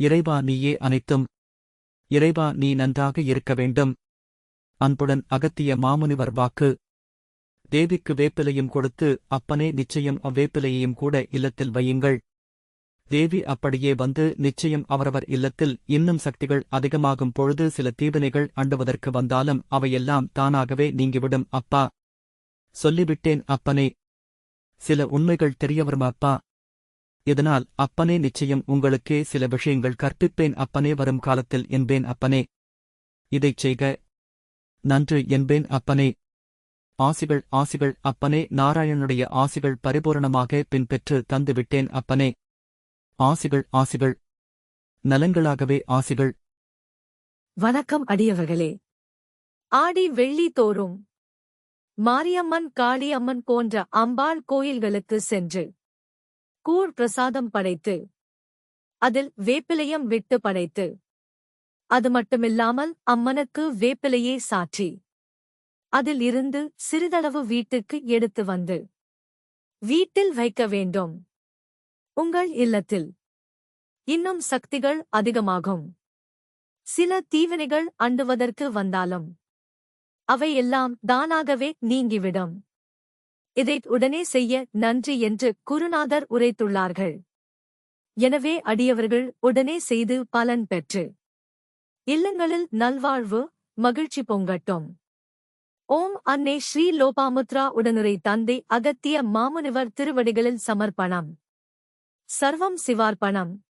இறைவா நீயே அனைத்தும். இறைவா நீ நன்றாக இருக்க வேண்டும். அன்புடன் அகத்திய மாமுனிவர் வாக்கு. தேவிக்கு வேப்பிலையும் கொடுத்து, அப்பனே நிச்சயம் அவ்வேப்பிலையையும் கூட இல்லத்தில் வையுங்கள். தேவி அப்படியே வந்து நிச்சயம் அவரவர் இல்லத்தில் இன்னும் சக்திகள் அதிகமாகும் பொழுது சில தீவினைகள் அண்டுவதற்கு வந்தாலும் அவையெல்லாம் தானாகவே நீங்கிவிடும் அப்பா. சொல்லிவிட்டேன் அப்பனே. சில உண்மைகள் தெரியவரும் அப்பா. இதனால் அப்பனே நிச்சயம் உங்களுக்கே சில விஷயங்கள் கற்பிப்பேன் அப்பனே, வரும் காலத்தில் என்பேன் அப்பனே. இதைச் செய்க. நன்று என்பேன் அப்பனே. ஆசிகள் ஆசிகள் அப்பனே, நாராயணனுடைய ஆசிகள் பரிபூரணமாக பின்பெற்று தந்துவிட்டேன் அப்பனே. ஆசிகள் ஆசிகள். நலன்களாகவே ஆசிகள். வணக்கம் அடியவர்களே. ஆடி வெள்ளி தோறும் மாரியம்மன், காளியம்மன் போன்ற அம்பாள் கோயில்களுக்கு சென்று கூழ் பிரசாதம் படைத்து அதில் வேப்பிலையம் விட்டு படைத்து, அது மட்டுமில்லாமல் அம்மனுக்கு வேப்பிலையே சாற்றி அதில் இருந்து சிறிதளவு வீட்டுக்கு எடுத்து வந்து வீட்டில் வைக்க வேண்டும். உங்கள் இல்லத்தில் இன்னும் சக்திகள் அதிகமாகும். சில தீவினைகள் அண்டுவதற்கு வந்தாலும் அவையெல்லாம் தானாகவே நீங்கிவிடும். இதை உடனே செய்ய நன்றி என்று குருநாதர் உரைத்துள்ளார்கள். எனவே அடியவர்கள் உடனே செய்து பலன் பெற்று இல்லங்களில் நல்வாழ்வு, மகிழ்ச்சி பொங்கட்டும். ஓம் அன்னை ஸ்ரீ லோபாமுத்ரா உடனுரை தந்தை அகத்திய மாமுனிவர் திருவடிகளில் சமர்ப்பணம். சர்வம் சிவார்ப்பணம்.